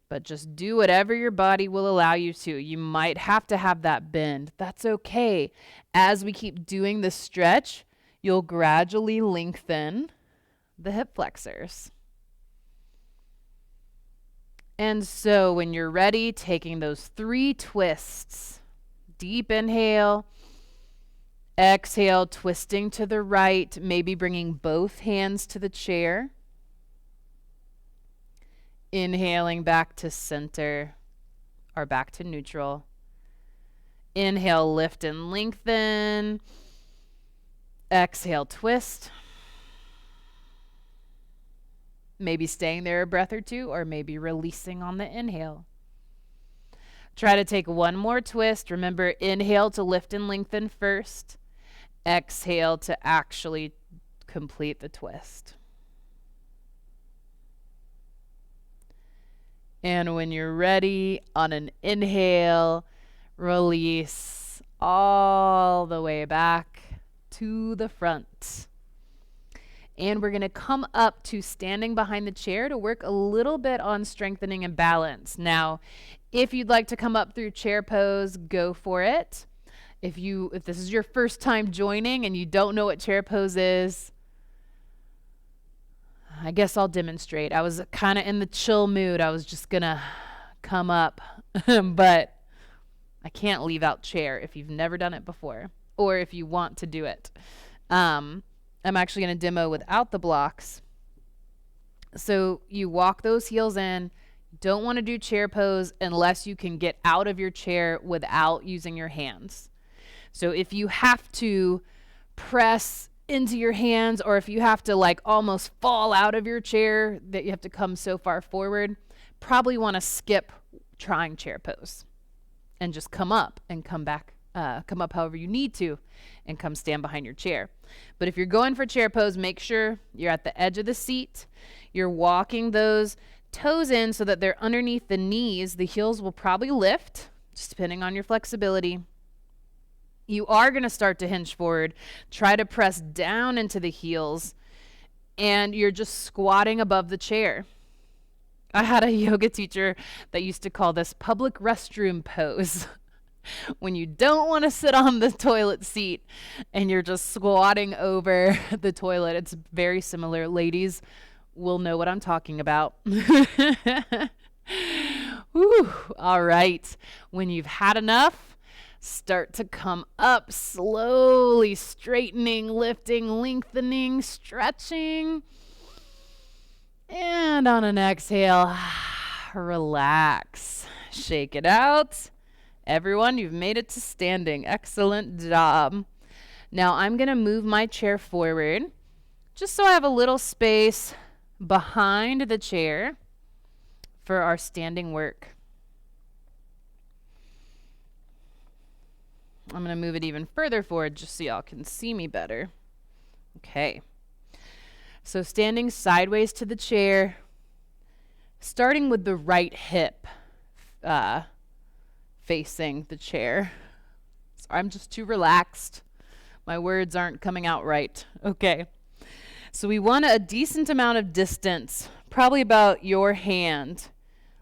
But just do whatever your body will allow you to. You might have to have that bend. That's okay. As we keep doing this stretch, you'll gradually lengthen the hip flexors. And so when you're ready, taking those 3 twists. Deep inhale, exhale, twisting to the right, maybe bringing both hands to the chair. Inhaling back to center or back to neutral. Inhale, lift and lengthen. Exhale, twist. Maybe staying there a breath or two, or maybe releasing on the inhale. Try to take one more twist. Remember, inhale to lift and lengthen first. Exhale to actually complete the twist. And when you're ready, on an inhale, release all the way back to the front. And we're going to come up to standing behind the chair to work a little bit on strengthening and balance. Now, if you'd like to come up through chair pose, go for it. If this is your first time joining and you don't know what chair pose is, I guess I'll demonstrate. I was kind of in the chill mood. I was just going to come up, but I can't leave out chair if you've never done it before or if you want to do it. I'm actually going to demo without the blocks. So you walk those heels in. Don't want to do chair pose unless you can get out of your chair without using your hands. So if you have to press into your hands, or if you have to like almost fall out of your chair that you have to come so far forward, probably want to skip trying chair pose and just come up and come back, come up however you need to and come stand behind your chair. But if you're going for chair pose, make sure you're at the edge of the seat. You're walking those toes in so that they're underneath the knees. The heels will probably lift, just depending on your flexibility. You are going to start to hinge forward. Try to press down into the heels, and you're just squatting above the chair. I had a yoga teacher that used to call this public restroom pose. When you don't want to sit on the toilet seat and you're just squatting over the toilet. It's very similar. Ladies will know what I'm talking about. Whew. All right. When you've had enough, Start to come up, slowly straightening, lifting, lengthening, stretching. And on an exhale, relax. Shake it out. Everyone, you've made it to standing. Excellent job. Now I'm going to move my chair forward just so I have a little space behind the chair for our standing work. I'm going to move it even further forward just so y'all can see me better. Okay. So standing sideways to the chair, starting with the right hip facing the chair. So I'm just too relaxed. My words aren't coming out right. Okay. So we want a decent amount of distance, probably about your hand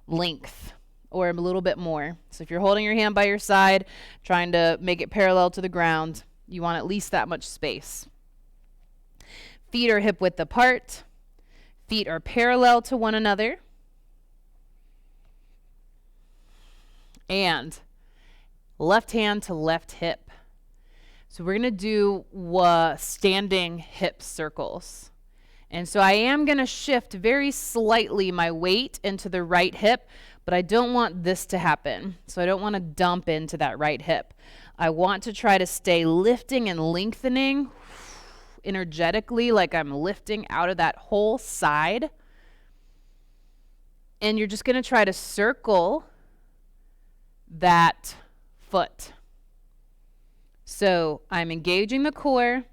length or a little bit more. So if you're holding your hand by your side, trying to make it parallel to the ground, you want at least that much space. Feet are hip width apart. Feet are parallel to one another. And left hand to left hip. So we're going to do standing hip circles. And so I am going to shift very slightly my weight into the right hip, but I don't want this to happen. So I don't want to dump into that right hip. I want to try to stay lifting and lengthening energetically, like I'm lifting out of that whole side. And you're just going to try to circle that foot. So I'm engaging the core.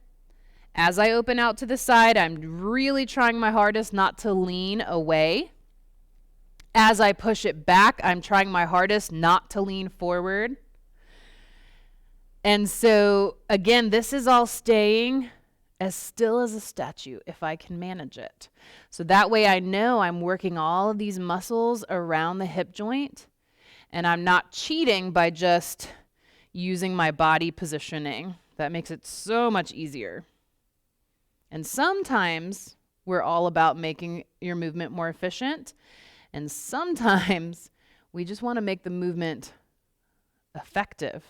As I open out to the side, I'm really trying my hardest not to lean away. As I push it back, I'm trying my hardest not to lean forward. And so, again, this is all staying as still as a statue if I can manage it. So that way I know I'm working all of these muscles around the hip joint, and I'm not cheating by just using my body positioning. That makes it so much easier. And sometimes we're all about making your movement more efficient. And sometimes we just want to make the movement effective,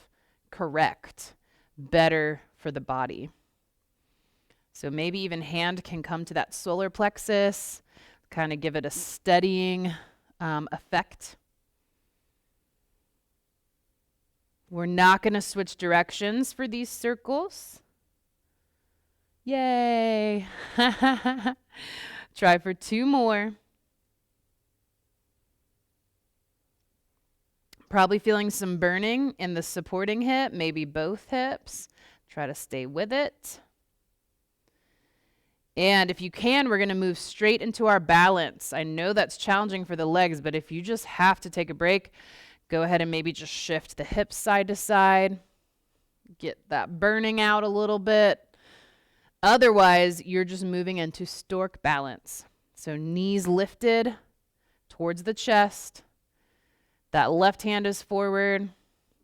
correct, better for the body. So maybe even hand can come to that solar plexus, kind of give it a steadying effect. We're not going to switch directions for these circles. Yay! Try for 2 more. Probably feeling some burning in the supporting hip, maybe both hips. Try to stay with it. And if you can, we're going to move straight into our balance. I know that's challenging for the legs, but if you just have to take a break, go ahead and maybe just shift the hips side to side. Get that burning out a little bit. Otherwise, you're just moving into stork balance. So knees lifted towards the chest. That left hand is forward.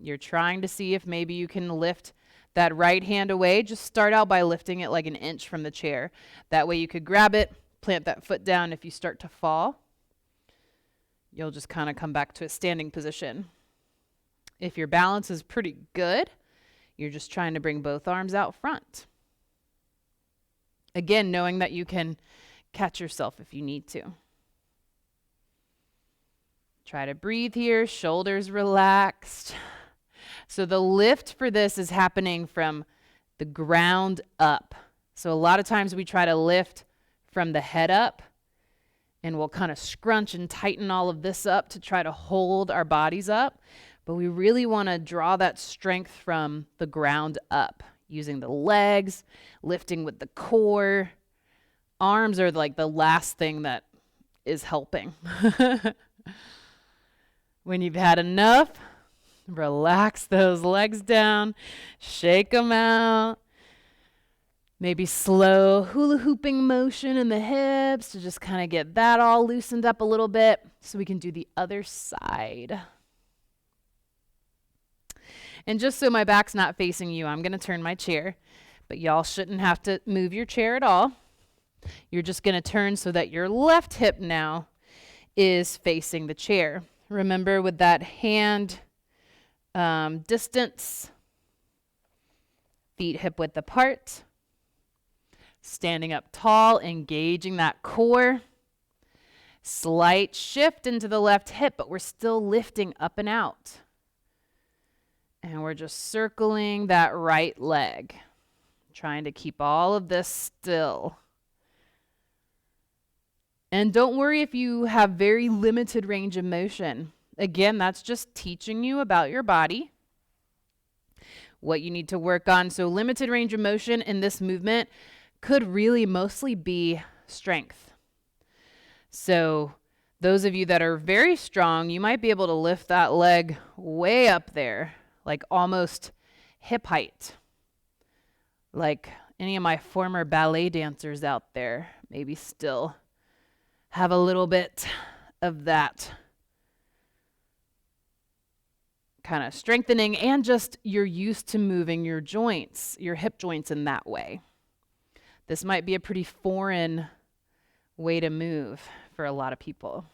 You're trying to see if maybe you can lift that right hand away. Just start out by lifting it like an inch from the chair. That way you could grab it, plant that foot down. If you start to fall, you'll just kind of come back to a standing position. If your balance is pretty good, you're just trying to bring both arms out front. Again, knowing that you can catch yourself if you need to. Try to breathe here, shoulders relaxed. So the lift for this is happening from the ground up. So a lot of times we try to lift from the head up, and we'll kind of scrunch and tighten all of this up to try to hold our bodies up. But we really want to draw that strength from the ground up, using the legs, lifting with the core. Arms are like the last thing that is helping. When you've had enough, relax those legs down, shake them out. Maybe slow hula hooping motion in the hips to just kind of get that all loosened up a little bit so we can do the other side. And just so my back's not facing you, I'm going to turn my chair, but y'all shouldn't have to move your chair at all. You're just going to turn so that your left hip now is facing the chair. Remember, with that hand Distance, feet hip width apart, standing up tall, engaging that core. Slight shift into the left hip, but we're still lifting up and out. And we're just circling that right leg, trying to keep all of this still. And don't worry if you have very limited range of motion. Again, that's just teaching you about your body, what you need to work on. So limited range of motion in this movement could really mostly be strength. So those of you that are very strong, you might be able to lift that leg way up there, like almost hip height. Like any of my former ballet dancers out there, maybe still have a little bit of that kind of strengthening, and just you're used to moving your joints, your hip joints in that way. This might be a pretty foreign way to move for a lot of people.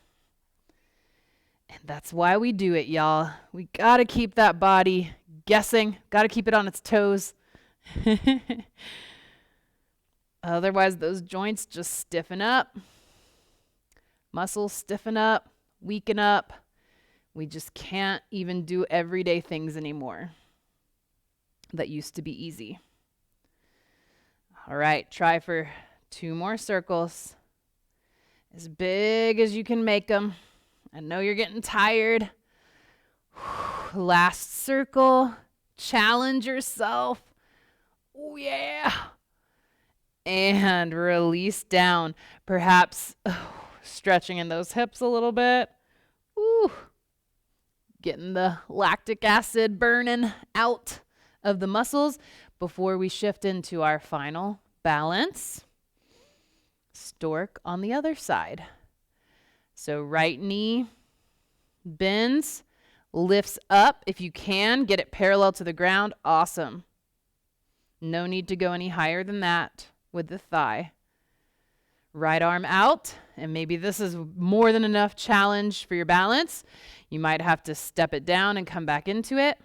And that's why we do it, y'all. We gotta keep that body guessing, gotta keep it on its toes. Otherwise, those joints just stiffen up. Muscles stiffen up, weaken up. We just can't even do everyday things anymore that used to be easy. All right, try for 2 more circles. As big as you can make them. I know you're getting tired. Last circle. Challenge yourself. Oh, yeah. And release down. Perhaps stretching in those hips a little bit. Ooh. Getting the lactic acid burning out of the muscles before we shift into our final balance. Stork on the other side. So right knee bends, lifts up. If you can, get it parallel to the ground. Awesome. No need to go any higher than that with the thigh. Right arm out, and maybe this is more than enough challenge for your balance. You might have to step it down and come back into it.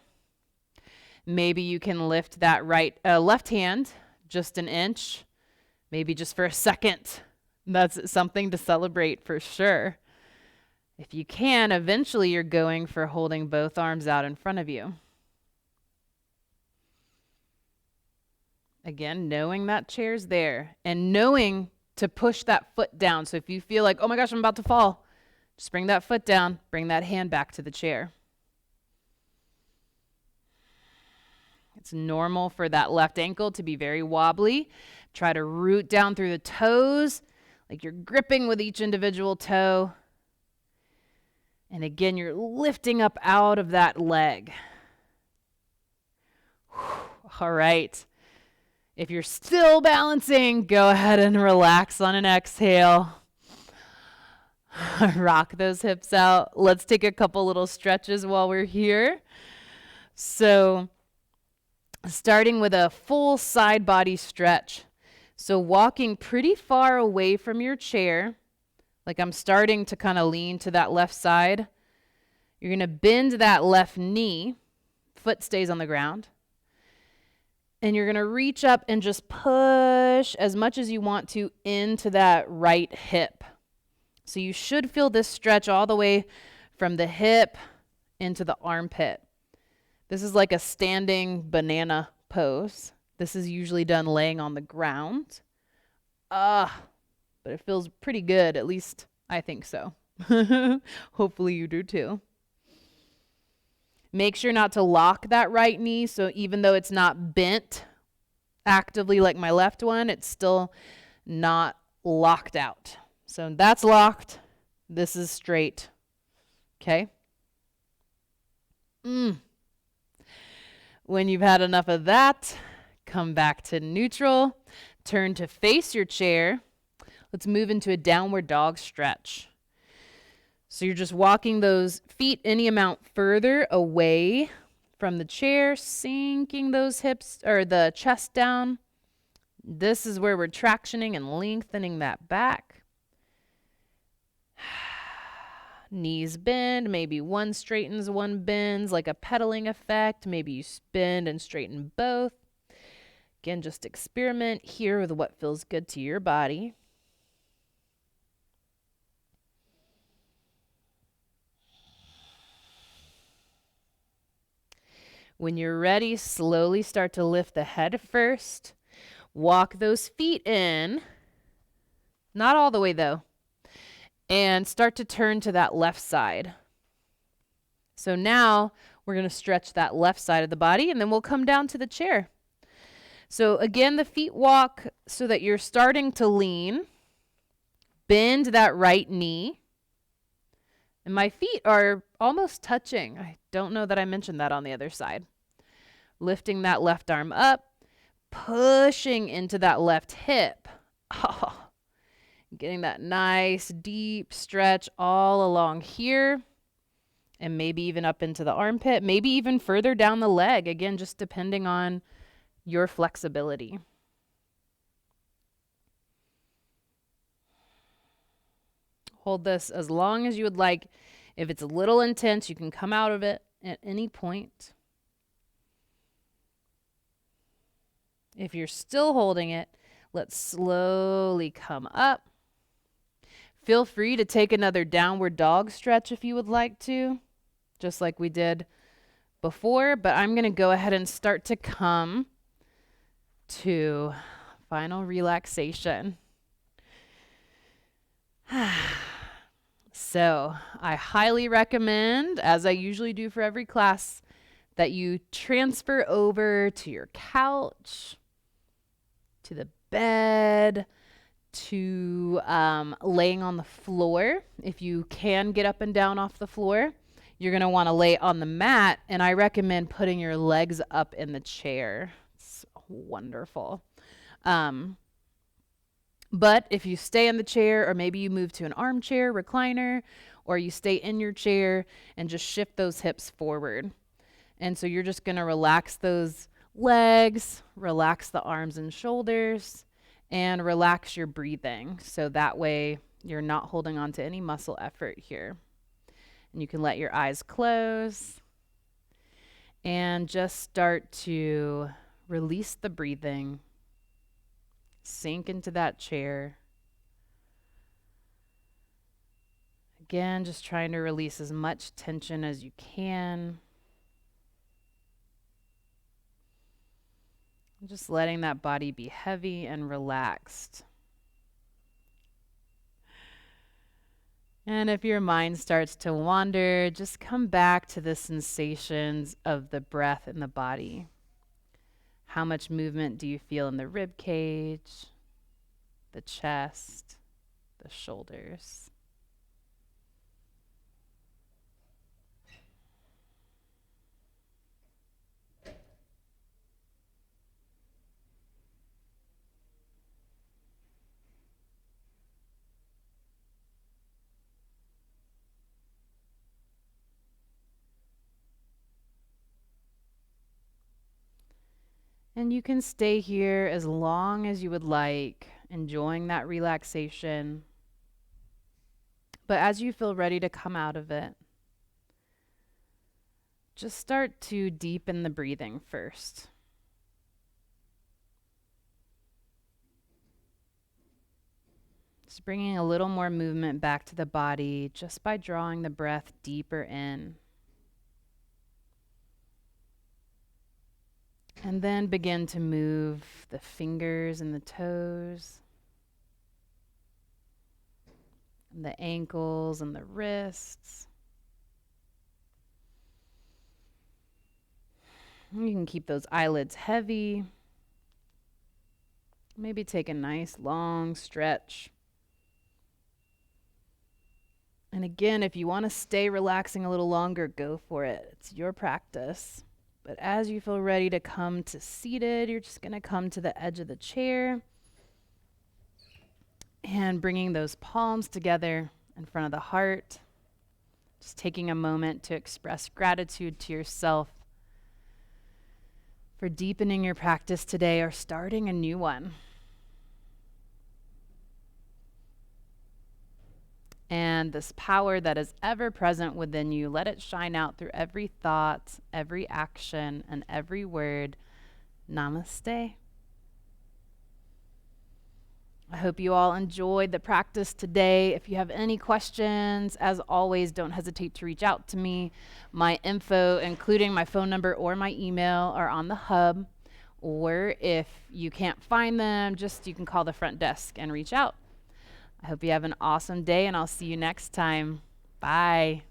Maybe you can lift that left hand just an inch, maybe just for a second. That's something to celebrate for sure. If you can, eventually you're going for holding both arms out in front of you. Again, knowing that chair's there and knowing to push that foot down. So if you feel like, oh my gosh, I'm about to fall, just bring that foot down, bring that hand back to the chair. It's normal for that left ankle to be very wobbly. Try to root down through the toes, like you're gripping with each individual toe. And again, you're lifting up out of that leg. All right. If you're still balancing, go ahead and relax on an exhale. Rock those hips out. Let's take a couple little stretches while we're here. So, starting with a full side body stretch. So walking pretty far away from your chair, like I'm starting to kind of lean to that left side. You're going to bend that left knee, foot stays on the ground. And you're going to reach up and just push as much as you want to into that right hip. So you should feel this stretch all the way from the hip into the armpit. This is like a standing banana pose. This is usually done laying on the ground. But it feels pretty good, at least I think so. Hopefully you do too. Make sure not to lock that right knee, so even though it's not bent actively like my left one, it's still not locked out. So that's locked. This is straight. Okay? When you've had enough of that, come back to neutral. Turn to face your chair. Let's move into a downward dog stretch. So you're just walking those feet any amount further away from the chair, sinking those hips or the chest down. This is where we're tractioning and lengthening that back. Knees bend, maybe one straightens, one bends, like a pedaling effect. Maybe you bend and straighten both. Again, just experiment here with what feels good to your body. When you're ready, slowly start to lift the head first. Walk those feet in. Not all the way though. And start to turn to that left side. So now we're going to stretch that left side of the body, and then we'll come down to the chair. So again, the feet walk so that you're starting to lean. Bend that right knee. And my feet are almost touching. I don't know that I mentioned that on the other side. Lifting that left arm up, pushing into that left hip. Oh, getting that nice deep stretch all along here. And maybe even up into the armpit, maybe even further down the leg. Again, just depending on your flexibility. Hold this as long as you would like. If it's a little intense, you can come out of it at any point. If you're still holding it, let's slowly come up. Feel free to take another downward dog stretch if you would like to, just like we did before, but I'm going to go ahead and start to come to final relaxation. So I highly recommend, as I usually do for every class, that you transfer over to your couch, to the bed, to laying on the floor. If you can get up and down off the floor, you're going to want to lay on the mat, and I recommend putting your legs up in the chair. It's wonderful. But if you stay in the chair, or maybe you move to an armchair, recliner, or you stay in your chair and just shift those hips forward. And so you're just going to relax those legs, relax the arms and shoulders, and relax your breathing. So that way you're not holding on to any muscle effort here. And you can let your eyes close and just start to release the breathing. Sink into that chair. Again, just trying to release as much tension as you can. Just letting that body be heavy and relaxed. And if your mind starts to wander, just come back to the sensations of the breath in the body. How much movement do you feel in the rib cage, the chest, the shoulders? And you can stay here as long as you would like, enjoying that relaxation. But as you feel ready to come out of it, just start to deepen the breathing first. Just bringing a little more movement back to the body just by drawing the breath deeper in. And then begin to move the fingers and the toes, and the ankles and the wrists. You can keep those eyelids heavy. Maybe take a nice long stretch. And again, if you want to stay relaxing a little longer, go for it. It's your practice. But as you feel ready to come to seated, you're just going to come to the edge of the chair and bringing those palms together in front of the heart. Just taking a moment to express gratitude to yourself for deepening your practice today or starting a new one. And this power that is ever present within you, let it shine out through every thought, every action, and every word. Namaste. I hope you all enjoyed the practice today. If you have any questions, as always, don't hesitate to reach out to me. My info, including my phone number or my email, are on the hub. Or if you can't find them, you can call the front desk and reach out. I hope you have an awesome day, and I'll see you next time. Bye.